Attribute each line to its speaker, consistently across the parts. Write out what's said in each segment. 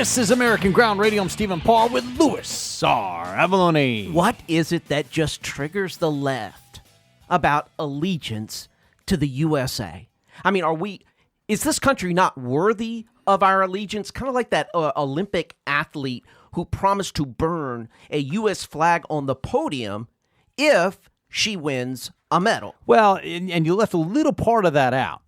Speaker 1: This is American Ground Radio. I'm Stephen Paul with Louis R. Avalone.
Speaker 2: What is it that just triggers the left about allegiance to the USA? I mean, is this country not worthy of our allegiance? Kind of like that Olympic athlete who promised to burn a U.S. flag on the podium if she wins a medal.
Speaker 1: Well, and you left a little part of that out,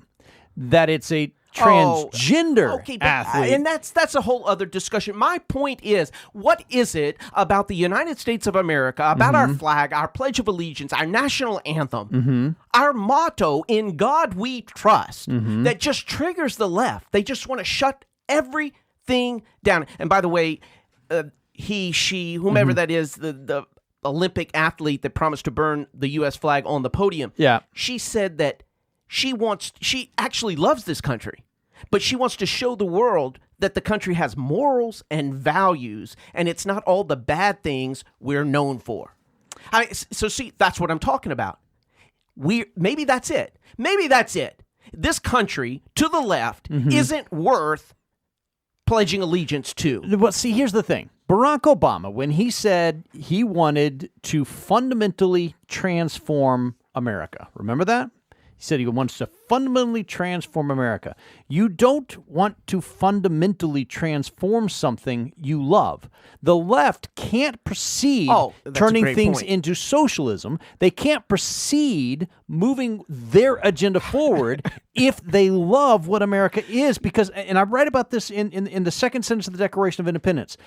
Speaker 1: that it's a transgender athlete.
Speaker 2: And that's a whole other discussion. My point is, what is it about the United States of America, about our flag, our Pledge of Allegiance, our national anthem, our motto, "In God We Trust," that just triggers the left? They just want to shut everything down. And by the way, he, she, whomever that is, the Olympic athlete that promised to burn the U.S. flag on the podium, she said that she actually loves this country, but she wants to show the world that the country has morals and values, and it's not all the bad things we're known for. So see, that's what I'm talking about. Maybe that's it. Maybe that's it. This country, to the left, isn't worth pledging allegiance to.
Speaker 1: Well, see, here's the thing. Barack Obama, when he said he wanted to fundamentally transform America, remember that? He said he wants to fundamentally transform America. You don't want to fundamentally transform something you love. The left can't proceed turning things into socialism. They can't proceed moving their agenda forward if they love what America is. Because, and I write about this in the second sentence of the Declaration of Independence,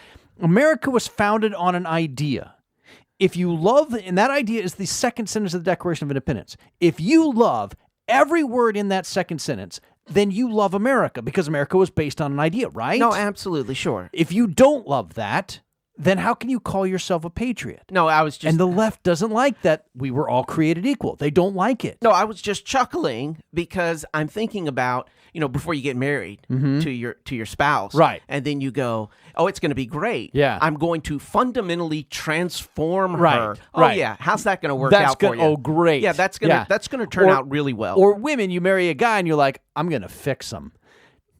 Speaker 1: America was founded on an idea. If you love, and that idea is the second sentence of the Declaration of Independence. If you love every word in that second sentence, then you love America, because America was based on an idea, right?
Speaker 2: No, absolutely, sure.
Speaker 1: If you don't love that, then how can you call yourself a patriot?
Speaker 2: No, I was just...
Speaker 1: And the left doesn't like that we were all created equal. They don't like it.
Speaker 2: No, I was just chuckling because I'm thinking about, before you get married to your spouse.
Speaker 1: Right.
Speaker 2: And then you go, oh, it's going to be great.
Speaker 1: Yeah.
Speaker 2: I'm going to fundamentally transform her.
Speaker 1: Right.
Speaker 2: Oh, yeah. How's that going to work out for you?
Speaker 1: Oh, great.
Speaker 2: Yeah, that's going to turn out really well.
Speaker 1: Or women, you marry a guy and you're like, I'm going to fix him.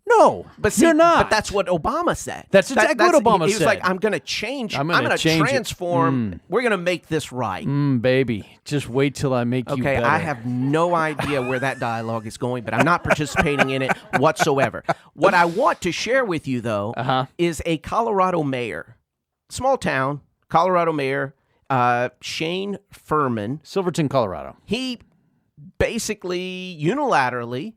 Speaker 1: No,
Speaker 2: but see,
Speaker 1: you're not.
Speaker 2: But that's what Obama said.
Speaker 1: That's exactly what Obama said.
Speaker 2: He was like, I'm going to change. I'm going to transform. We're going to make this right.
Speaker 1: Baby, just wait till I make you better.
Speaker 2: Okay, I have no idea where that dialogue is going, but I'm not participating in it whatsoever. What I want to share with you, though, is a Colorado mayor, small town, Colorado mayor, Shane Furman.
Speaker 1: Silverton, Colorado.
Speaker 2: He basically unilaterally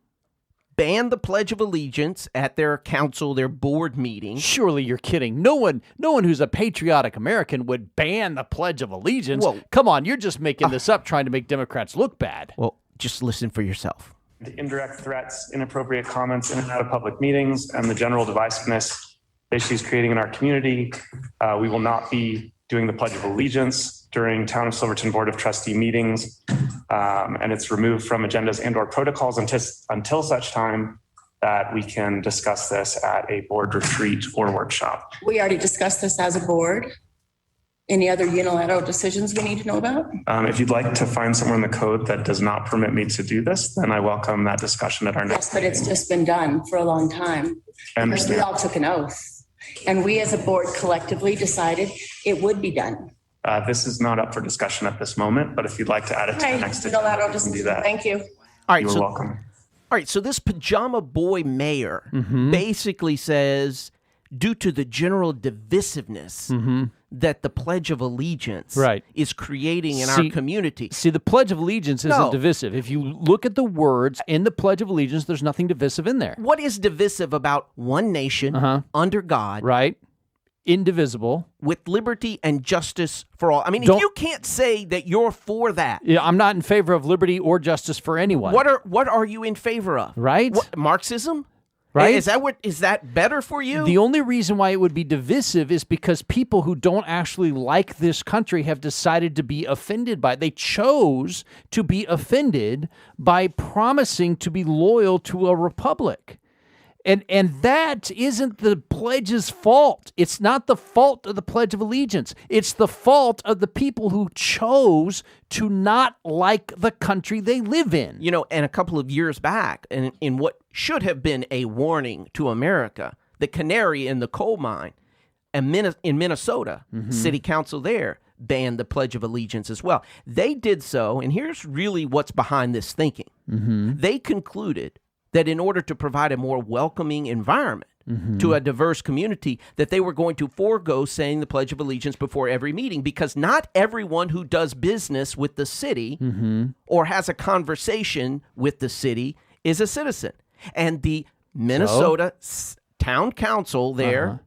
Speaker 2: banned the Pledge of Allegiance at their council, their board meeting.
Speaker 1: Surely you're kidding. No one who's a patriotic American would ban the Pledge of Allegiance. Well, come on, you're just making this up, trying to make Democrats look bad.
Speaker 2: Well, just listen for yourself.
Speaker 3: The indirect threats, inappropriate comments in and out of public meetings, and the general divisiveness that she's creating in our community. We will not be doing the Pledge of Allegiance during Town of Silverton Board of Trustee meetings, and it's removed from agendas and/or protocols until such time that we can discuss this at a board retreat or workshop.
Speaker 4: We already discussed this as a board. Any other unilateral decisions we need to know about?
Speaker 3: If you'd like to find somewhere in the code that does not permit me to do this, then I welcome that discussion at our next
Speaker 4: meeting. Yes, but it's just been done for a long time.
Speaker 3: I understand.
Speaker 4: We all took an oath, and we as a board collectively decided it would be done.
Speaker 3: This is not up for discussion at this moment, but if you'd like to add it to the next agenda, we can do that.
Speaker 4: Thank you.
Speaker 2: All right,
Speaker 3: You're welcome.
Speaker 2: All right, so this pajama boy mayor basically says, due to the general divisiveness that the Pledge of Allegiance is creating in our community.
Speaker 1: See, the Pledge of Allegiance isn't divisive. If you look at the words in the Pledge of Allegiance, there's nothing divisive in there.
Speaker 2: What is divisive about one nation under God?
Speaker 1: Right. Indivisible.
Speaker 2: With liberty and justice for all. I mean, if you can't say that you're for that.
Speaker 1: Yeah, I'm not in favor of liberty or justice for anyone.
Speaker 2: What are you in favor of?
Speaker 1: Right?
Speaker 2: Marxism?
Speaker 1: Right?
Speaker 2: Is that better for you?
Speaker 1: The only reason why it would be divisive is because people who don't actually like this country have decided to be offended by it. They chose to be offended by promising to be loyal to a republic. And that isn't the pledge's fault. It's not the fault of the Pledge of Allegiance. It's the fault of the people who chose to not like the country they live in.
Speaker 2: And a couple of years back, in what should have been a warning to America the canary in the coal mine. And in Minnesota, city council there banned the Pledge of Allegiance as well. They did so, and here's really what's behind this thinking. They concluded that in order to provide a more welcoming environment to a diverse community, that they were going to forego saying the Pledge of Allegiance before every meeting, because not everyone who does business with the city or has a conversation with the city is a citizen. And the Minnesota town council there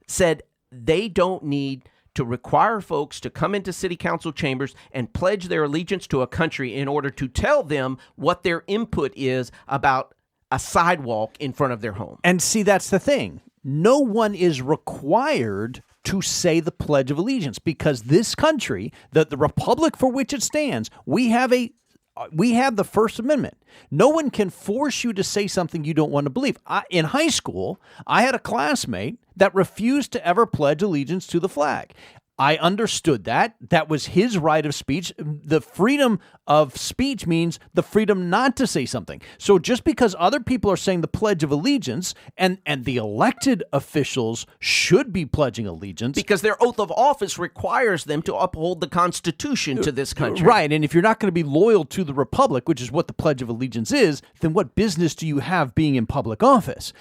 Speaker 2: said they don't need to require folks to come into city council chambers and pledge their allegiance to a country in order to tell them what their input is about a sidewalk in front of their home.
Speaker 1: And see, that's the thing. No one is required to say the Pledge of Allegiance, because this country, the republic for which it stands, we have the First Amendment. No one can force you to say something you don't want to believe. In high school, I had a classmate that refused to ever pledge allegiance to the flag. I understood that. That was his right of speech. The freedom of speech means the freedom not to say something. So just because other people are saying the Pledge of Allegiance and the elected officials should be pledging allegiance,
Speaker 2: because their oath of office requires them to uphold the Constitution to this country.
Speaker 1: Right. And if you're not going to be loyal to the Republic, which is what the Pledge of Allegiance is, then what business do you have being in public office?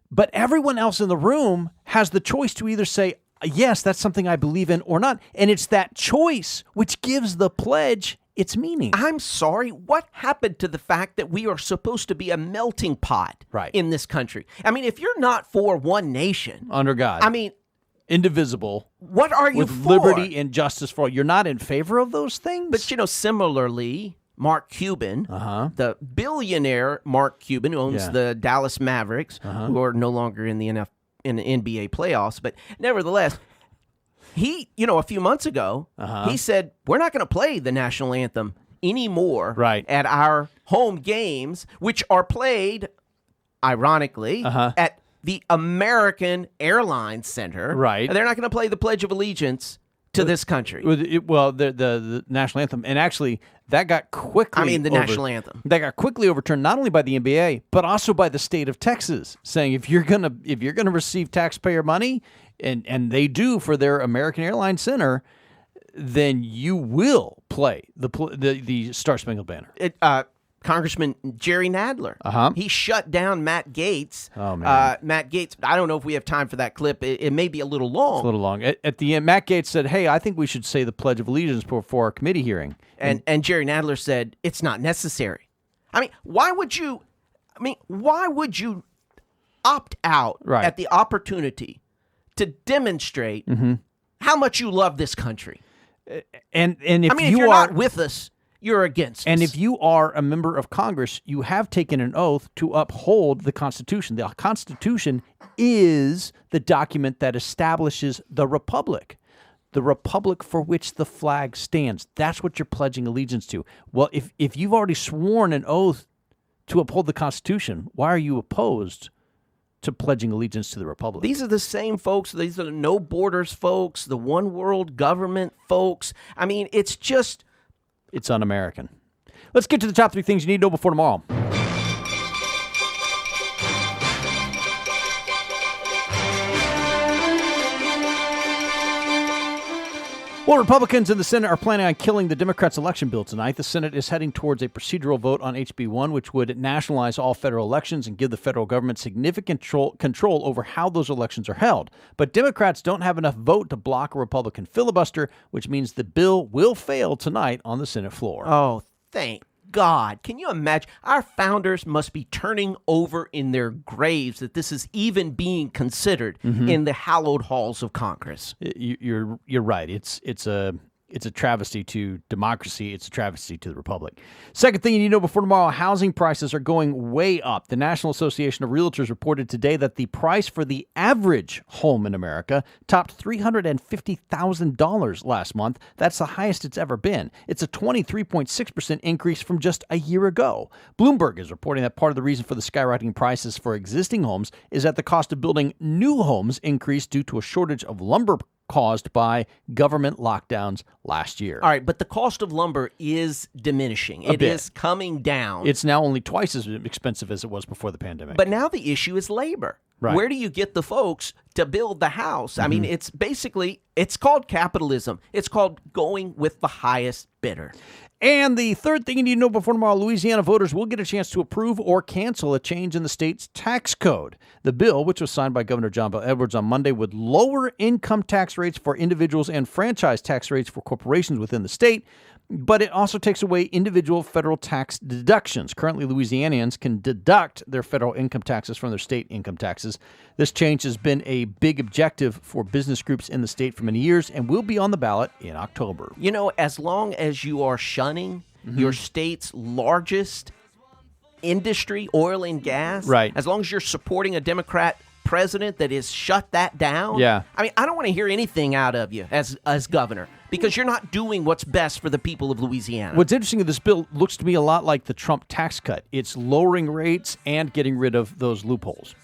Speaker 1: But everyone else in the room has the choice to either say, yes, that's something I believe in, or not. And it's that choice which gives the pledge its meaning.
Speaker 2: I'm sorry, what happened to the fact that we are supposed to be a melting pot in this country? I mean, if you're not for one nation,
Speaker 1: under God,
Speaker 2: I mean,
Speaker 1: indivisible,
Speaker 2: what are you
Speaker 1: with
Speaker 2: for?
Speaker 1: Liberty and justice for all. You're not in favor of those things?
Speaker 2: But, similarly, Mark Cuban, the billionaire Mark Cuban, who owns the Dallas Mavericks, who are no longer in the NBA playoffs, but nevertheless, he, a few months ago, he said, we're not going to play the national anthem anymore at our home games, which are played, ironically, at the American Airlines Center.
Speaker 1: Right.
Speaker 2: And they're not going to play the Pledge of Allegiance to this country.
Speaker 1: The national anthem, and actually that got quickly
Speaker 2: national anthem.
Speaker 1: That got quickly overturned not only by the NBA but also by the state of Texas, saying if you're gonna receive taxpayer money, and they do for their American Airlines Center, then you will play the Star Spangled Banner.
Speaker 2: Congressman Jerry Nadler. He shut down Matt Gaetz.
Speaker 1: Oh, man.
Speaker 2: Matt Gaetz, I don't know if we have time for that clip. It may be a little long.
Speaker 1: It's a little long. At the end, Matt Gaetz said, hey, I think we should say the Pledge of Allegiance before our committee hearing.
Speaker 2: And Jerry Nadler said, it's not necessary. I mean, why would you opt out at the opportunity to demonstrate how much you love this country?
Speaker 1: And if
Speaker 2: you're not with us, you're against us.
Speaker 1: And if you are a member of Congress, you have taken an oath to uphold the Constitution. The Constitution is the document that establishes the republic for which the flag stands. That's what you're pledging allegiance to. Well, if you've already sworn an oath to uphold the Constitution, why are you opposed to pledging allegiance to the republic?
Speaker 2: These are the same folks. These are the no borders folks, the one world government folks. I mean, it's un-American.
Speaker 1: Let's get to the top 3 things you need to know before tomorrow. Well, Republicans in the Senate are planning on killing the Democrats' election bill tonight. The Senate is heading towards a procedural vote on HB 1, which would nationalize all federal elections and give the federal government significant control over how those elections are held. But Democrats don't have enough vote to block a Republican filibuster, which means the bill will fail tonight on the Senate floor.
Speaker 2: Oh, thank God. Can you imagine? Our founders must be turning over in their graves that this is even being considered in the hallowed halls of Congress.
Speaker 1: You're right. It's a travesty to democracy. It's a travesty to the republic. Second thing you need to know before tomorrow, housing prices are going way up. The National Association of Realtors reported today that the price for the average home in America topped $350,000 last month. That's the highest it's ever been. It's a 23.6% increase from just a year ago. Bloomberg is reporting that part of the reason for the skyrocketing prices for existing homes is that the cost of building new homes increased due to a shortage of lumber caused by government lockdowns last year.
Speaker 2: All right, but the cost of lumber is diminishing. It is coming down.
Speaker 1: It's now only twice as expensive as it was before the pandemic.
Speaker 2: But now the issue is labor.
Speaker 1: Right.
Speaker 2: Where do you get the folks to build the house? I mean, it's called capitalism. It's called going with the highest bidder.
Speaker 1: And the third thing you need to know before tomorrow, Louisiana voters will get a chance to approve or cancel a change in the state's tax code. The bill, which was signed by Governor John Bel Edwards on Monday, would lower income tax rates for individuals and franchise tax rates for corporations within the state. But it also takes away individual federal tax deductions. Currently, Louisianians can deduct their federal income taxes from their state income taxes. This change has been a big objective for business groups in the state for many years and will be on the ballot in October.
Speaker 2: You know, as long as you are shunning your state's largest industry, oil and gas,
Speaker 1: Right.
Speaker 2: as long as you're supporting a Democrat president that has shut that down,
Speaker 1: Yeah.
Speaker 2: I mean, I don't want to hear anything out of you as governor because you're not doing what's best for the people of Louisiana.
Speaker 1: What's interesting is this bill looks to me a lot like the Trump tax cut. It's lowering rates and getting rid of those loopholes.